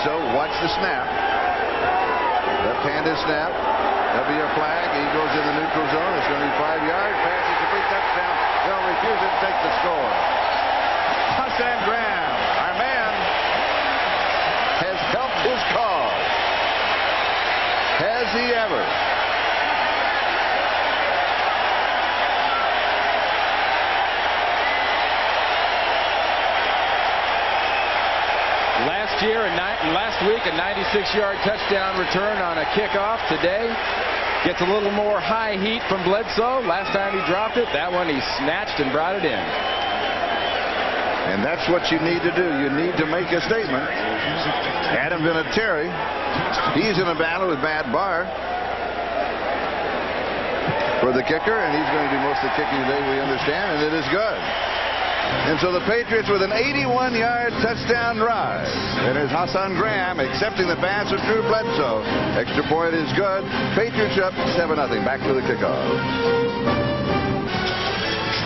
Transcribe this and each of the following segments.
so. Watch the snap. Left-handed snap. There'll be a flag. He goes in the neutral zone. It's going to be 5 yards. Pass is a big touchdown. They'll refuse it to take the score. Hassan Graham, our man, has helped his cause. Has he ever? Last week, a 96-yard touchdown return on a kickoff. Today, gets a little more high heat from Bledsoe. Last time he dropped it, that one he snatched and brought it in. And that's what you need to do. You need to make a statement. Adam Vinatieri, he's in a battle with Matt Barr for the kicker, and he's going to do most of the kicking today, we understand, and it is good. And so the Patriots with an 81-yard touchdown drive. And it's Hassan Graham accepting the pass of Drew Bledsoe. Extra point is good. Patriots up 7-0. Back to the kickoff.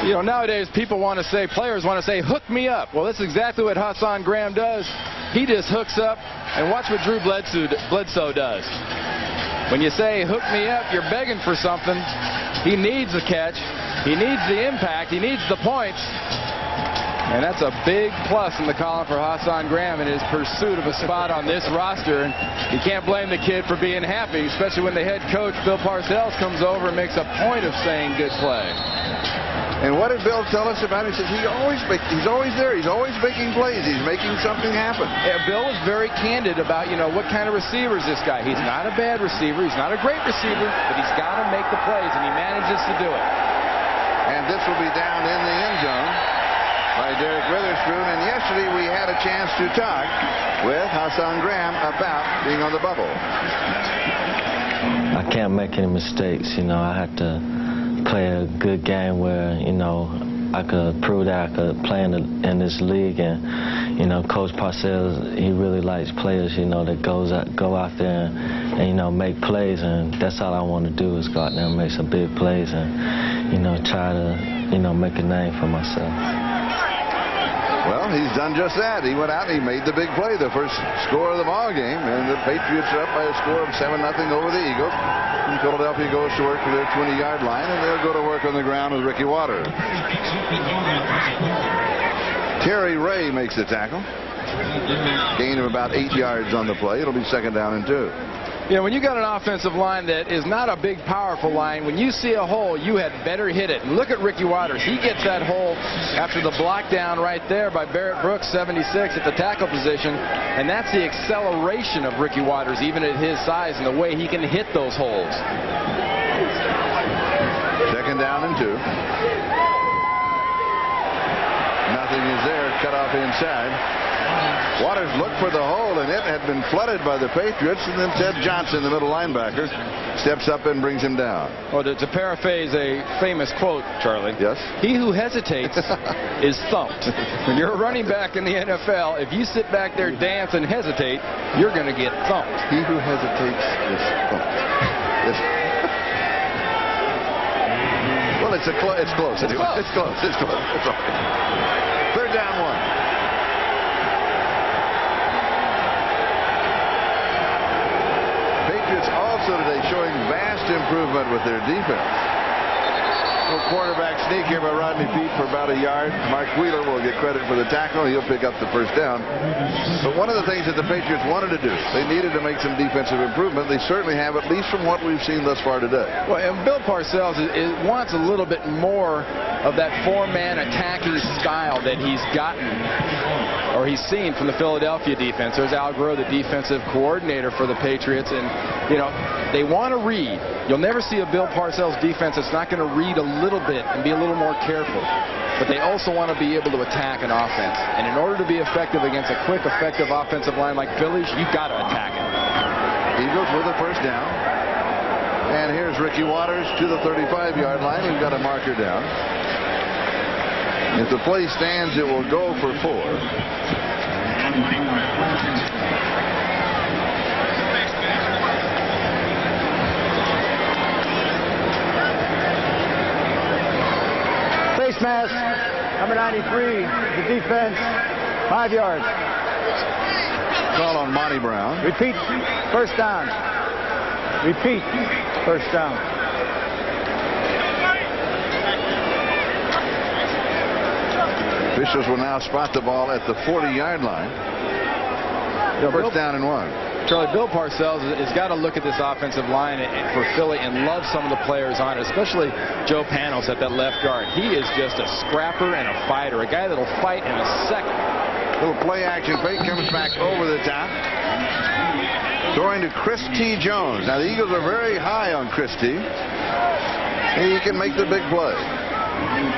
You know, nowadays people want to say, players want to say, hook me up. Well, that's exactly what Hassan Graham does. He just hooks up, and watch what Drew Bledsoe does. When you say, hook me up, you're begging for something. He needs a catch. He needs the impact. He needs the points. And that's a big plus in the column for Hassan Graham in his pursuit of a spot on this roster. And you can't blame the kid for being happy, especially when the head coach, Bill Parcells, comes over and makes a point of saying good play. And what did Bill tell us about him? He says he's always there. He's always making plays. He's making something happen. Yeah, Bill was very candid about, what kind of receiver is this guy. He's not a bad receiver. He's not a great receiver, but he's got to make the plays, and he manages to do it. And this will be down in the end zone by Derek Witherspoon. And yesterday we had a chance to talk with Hassan Graham about being on the bubble. I can't make any mistakes. I had to play a good game where, I could prove that I could play in this league. And, Coach Parcells, he really likes players, that go out there and make plays. And that's all I want to do is go out there and make some big plays and, try to, make a name for myself. Well, he's done just that. He went out and he made the big play, the first score of the ball game, and the Patriots are up by a score of 7-0 over the Eagles. And Philadelphia goes to work for their 20-yard line, and they'll go to work on the ground with Ricky Waters. Terry Ray makes the tackle. Gain of about 8 yards on the play. It'll be 2nd down and 2. Yeah, when you got an offensive line that is not a big, powerful line, when you see a hole, you had better hit it. And look at Ricky Waters. He gets that hole after the block down right there by Barrett Brooks, 76, at the tackle position. And that's the acceleration of Ricky Waters, even at his size, and the way he can hit those holes. 2nd down and 2. Nothing is there. Cut off inside. Waters looked for the hole, and it had been flooded by the Patriots, and then Ted Johnson, the middle linebacker, steps up and brings him down. Well, to paraphrase a famous quote, Charlie. Yes? He who hesitates is thumped. When you're a running back in the NFL, if you sit back there, dance, and hesitate, you're going to get thumped. He who hesitates is thumped. Well, it's close. Anyway. It's close. It's all right. 3rd down 1. Patriots also today showing vast improvement with their defense. Little quarterback sneak here by Rodney Peete for about a yard. Mark Wheeler will get credit for the tackle. He'll pick up the 1st down. But one of the things that the Patriots wanted to do, they needed to make some defensive improvement. They certainly have, at least from what we've seen thus far today. Well, and Bill Parcells wants a little bit more of that 4-man attacking style that he's gotten, or he's seen from the Philadelphia defense. There's Al Groh, the defensive coordinator for the Patriots, and they want to read. You'll never see a Bill Parcells defense that's not going to read a little bit and be a little more careful. But they also want to be able to attack an offense. And in order to be effective against a quick, effective offensive line like Philly's, you've got to attack it. Eagles with a 1st down. And here's Ricky Waters to the 35-yard line. We've got a marker down. If the play stands, it will go for 4. Face mask, number 93, the defense, 5 yards. call on Monty Brown. Repeat. First down. Repeat. First down. Officials will now spot the ball at the 40-yard line. First down and 1. Charlie, Bill Parcells has got to look at this offensive line for Philly and love some of the players on it, especially Joe Panos at that left guard. He is just a scrapper and a fighter, a guy that'll fight in a second. Little play action fake comes back over the top. Throwing to Chris T. Jones. Now the Eagles are very high on Chris T. He can make the big play.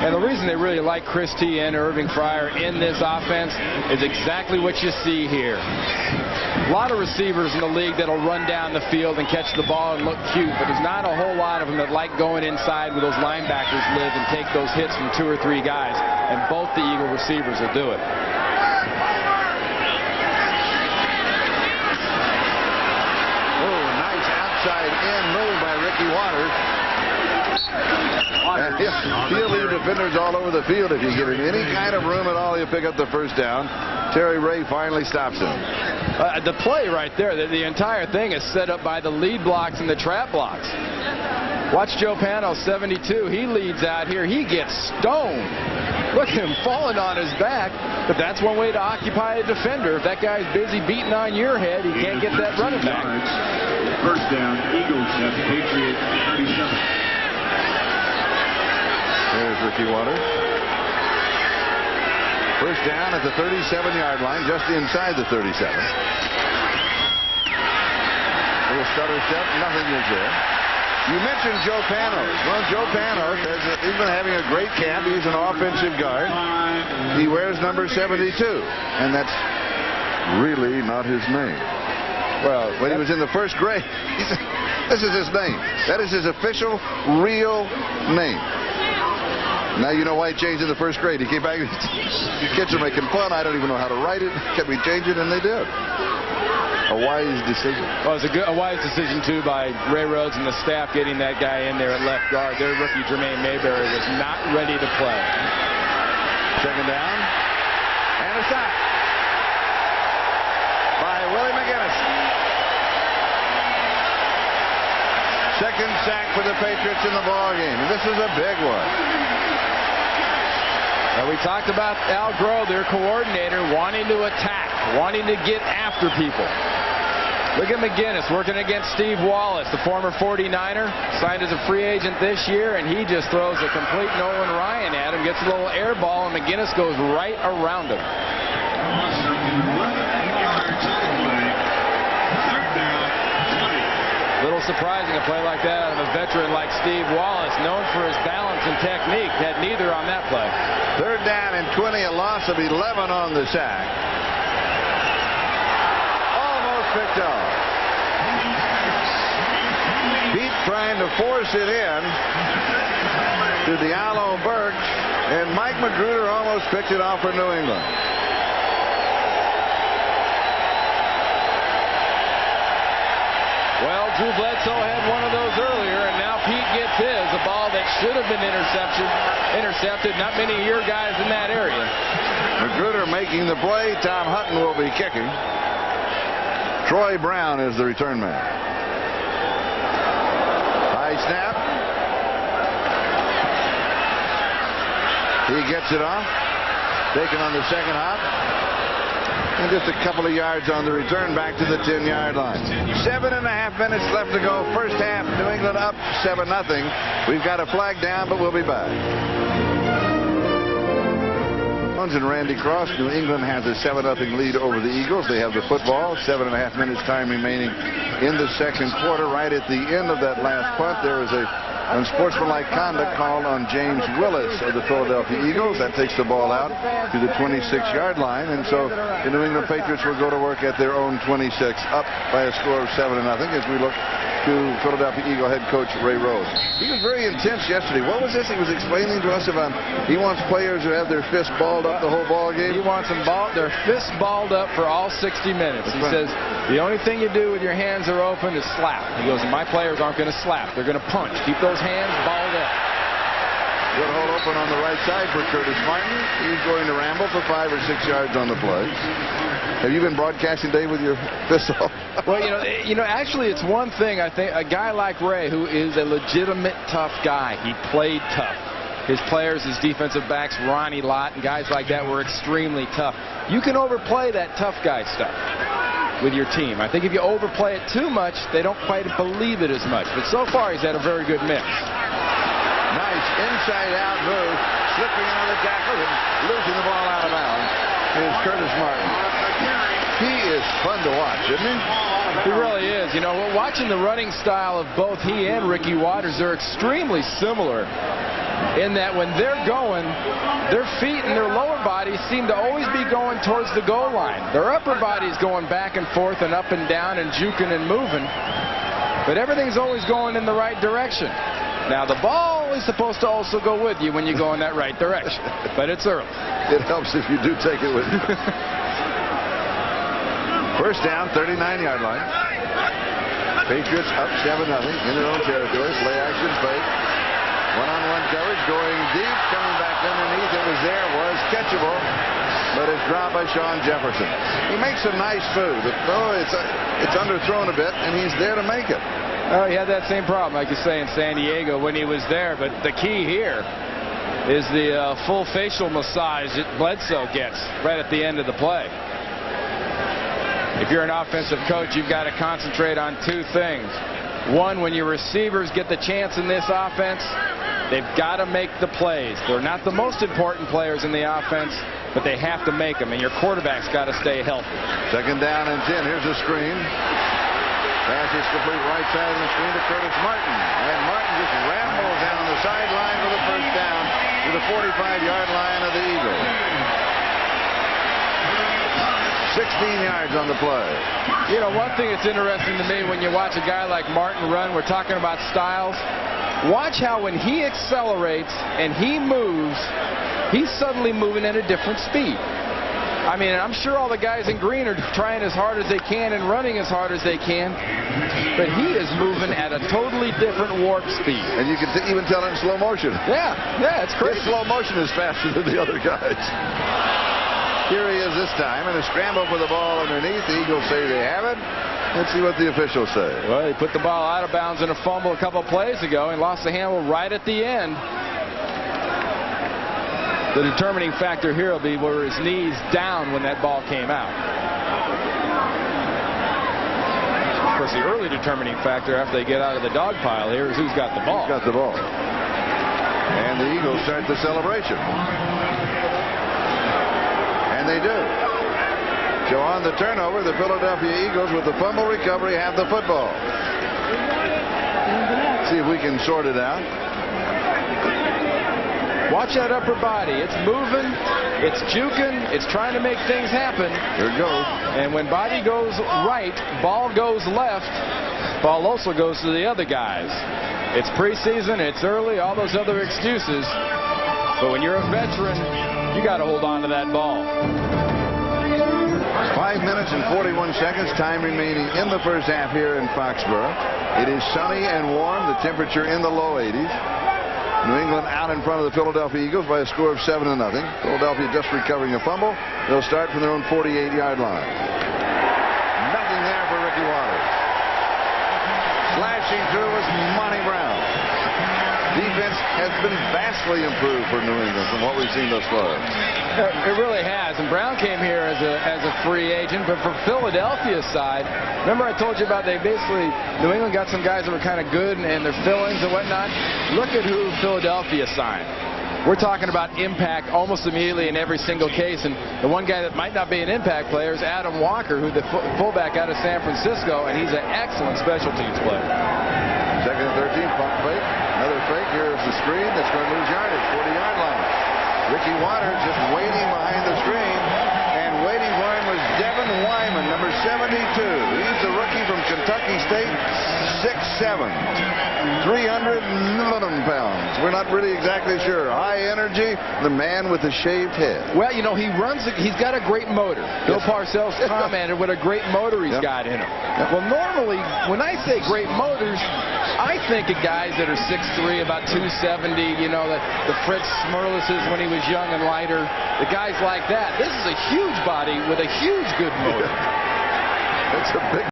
And the reason they really like Chris T. and Irving Fryer in this offense is exactly what you see here. A lot of receivers in the league that'll run down the field and catch the ball and look cute, but there's not a whole lot of them that like going inside where those linebackers live and take those hits from 2 or 3 guys, and both the Eagle receivers will do it. Oh, nice outside in move by Ricky Waters. He'll leave defenders all over the field if you give him any kind of room at all. He'll pick up the first down. Terry Ray finally stops him. The play right there, the entire thing is set up by the lead blocks and the trap blocks. Watch Joe Panos, 72. He leads out here. He gets stoned. Look at him falling on his back. But that's one way to occupy a defender. If that guy's busy beating on your head, he can't get that running back. First down, Eagles at Patriot 37. There's Ricky Waters. First down at the 37-yard line, just inside the 37. Little stutter step, nothing is there. You mentioned Joe Panos. Well, Joe Panos, he's been having a great camp. He's an offensive guard. He wears number 72, and that's really not his name. Well, when he was in the first grade, this is his name. That is his official, real name. Now you know why he changed in the first grade. He came back, kids are making fun. I don't even know how to write it. Can we change it? And they did. A wise decision. Well, it was a wise decision, too, by Ray Rhodes and the staff getting that guy in there at left guard. Their rookie, Jermaine Mayberry, was not ready to play. Second down. And a sack by Willie McGinnis. Second sack for the Patriots in the ball game. And this is a big one. Now, we talked about Al Groh, their coordinator, wanting to attack, wanting to get after people. Look at McGinnis working against Steve Wallace, the former 49er, signed as a free agent this year, and he just throws a complete Nolan Ryan at him, gets a little air ball, and McGinnis goes right around him. Little surprising a play like that out of a veteran like Steve Wallace, known for his balance and technique. Had neither on that play. Third down and 20, a loss of 11 on the sack. Almost picked off. Pete trying to force it in to Diallo Burks, and Mike Magruder almost picked it off for New England. Well, Drew Bledsoe had one of those earlier, and now Pete gets his. A ball that should have been intercepted. Not many of your guys in that area. Magruder making the play. Tom Hutton will be kicking. Troy Brown is the return man. High snap. He gets it off. Taken on the second hop. And just a couple of yards on the return back to the 10-yard line. 7.5 minutes left to go. First half, New England up 7-0. We've got a flag down, but we'll be back. And Randy Cross. New England has a 7-0 lead over the Eagles. They have the football. 7.5 minutes time remaining in the second quarter. Right at the end of that last punt, there was a unsportsmanlike conduct called on James Willis of the Philadelphia Eagles. That takes the ball out to the 26-yard line. And so the New England Patriots will go to work at their own 26, up by a score of 7-0 as we look to Philadelphia Eagle head coach Ray Rhodes. He was very intense yesterday. What was this he was explaining to us about? He wants players who have their fists balled up the whole ball game. He wants them their fists balled up for all 60 minutes. He says the only thing you do with your hands are open is slap. He goes, my players aren't going to slap. They're going to punch. Keep those hands balled up. Good hole open on the right side for Curtis Martin. He's going to ramble for 5 or 6 yards on the play. Have you been broadcasting, Dave, with your fist off? Well, actually, it's one thing. I think a guy like Ray, who is a legitimate tough guy, he played tough. His players, his defensive backs, Ronnie Lott, and guys like that were extremely tough. You can overplay that tough guy stuff with your team. I think if you overplay it too much, they don't quite believe it as much. But so far, he's had a very good mix. Nice inside-out move, slipping out of the tackle and losing the ball out of bounds is Curtis Martin. He is fun to watch, isn't he? He really is. Watching the running style of both he and Ricky Waters, they're extremely similar in that when they're going, their feet and their lower bodies seem to always be going towards the goal line. Their upper body's going back and forth and up and down and juking and moving, but everything's always going in the right direction. Now, the ball is supposed to also go with you when you go in that right direction, but it's early. It helps if you do take it with you. First down, 39-yard line. Patriots up 7-0 in their own territory. Play action fake. One-on-one coverage going deep, coming back underneath. It was there, was catchable, but it's dropped by Sean Jefferson. He makes a nice move. It's underthrown a bit, and he's there to make it. Oh, he had that same problem, like you say, in San Diego when he was there. But the key here is the full facial massage that Bledsoe gets right at the end of the play. If you're an offensive coach, you've got to concentrate on two things. One, when your receivers get the chance in this offense, they've got to make the plays. They're not the most important players in the offense, but they have to make them, and your quarterback's got to stay healthy. Second down and 10. Here's a screen. Pass is complete right side of the screen to Curtis Martin. And Martin just rambles down the sideline for the first down to the 45-yard line of the Eagles. 16 yards on the play. One thing that's interesting to me when you watch a guy like Martin run, we're talking about styles. Watch how when he accelerates and he moves, he's suddenly moving at a different speed. I mean, I'm sure all the guys in green are trying as hard as they can and running as hard as they can, but he is moving at a totally different warp speed. And you can even tell it in slow motion. Yeah, it's crazy. His slow motion is faster than the other guys. Here he is this time, and a scramble for the ball underneath. The Eagles say they have it. Let's see what the officials say. Well, he put the ball out of bounds in a fumble a couple plays ago and lost the handle right at the end. The determining factor here will be were his knees down when that ball came out. Of course, the early determining factor after they get out of the dog pile here is who's got the ball. Who's got the ball. And the Eagles start the celebration. And they do. So on the turnover, the Philadelphia Eagles with the fumble recovery have the football. See if we can sort it out. Watch that upper body. It's moving, it's juking, it's trying to make things happen. Here it goes. And when body goes right, ball goes left, ball also goes to the other guys. It's preseason, it's early, all those other excuses. But when you're a veteran, you got to hold on to that ball. 5 minutes and 41 seconds, time remaining in the first half here in Foxborough. It is sunny and warm, the temperature in the low 80s. New England out in front of the Philadelphia Eagles by a score of 7-0. Philadelphia just recovering a fumble. They'll start from their own 48-yard line. Nothing there for Ricky Waters. Slashing through was Monty Brown. Defense has been vastly improved for New England from what we've seen thus far. It really has. And Brown came here as a free agent, but for Philadelphia's side, remember I told you about New England got some guys that were kind of good and their fill-ins and whatnot. Look at who Philadelphia signed. We're talking about impact almost immediately in every single case, and the one guy that might not be an impact player is Adam Walker, who's the fullback out of San Francisco, and he's an excellent special teams player. Second and 13, pump fake. Another fake. Here is the screen that's going to lose yardage, 40-yard line. Ricky Waters just waiting behind the screen, and waiting for him was Devin Wyman, number 72. He's the rookie from Kentucky State, 6'7", 311 pounds. We're not really exactly sure. High energy, the man with the shaved head. Well, you know, he's got a great motor. Bill Parcells commented what a great motor he's got in him. Well, normally, when I say great motors, I think of guys that are 6'3", about 270, you know, the Fritz Smerlises when he was young and lighter, the guys like that. This is a huge body with a huge good motor. It's a big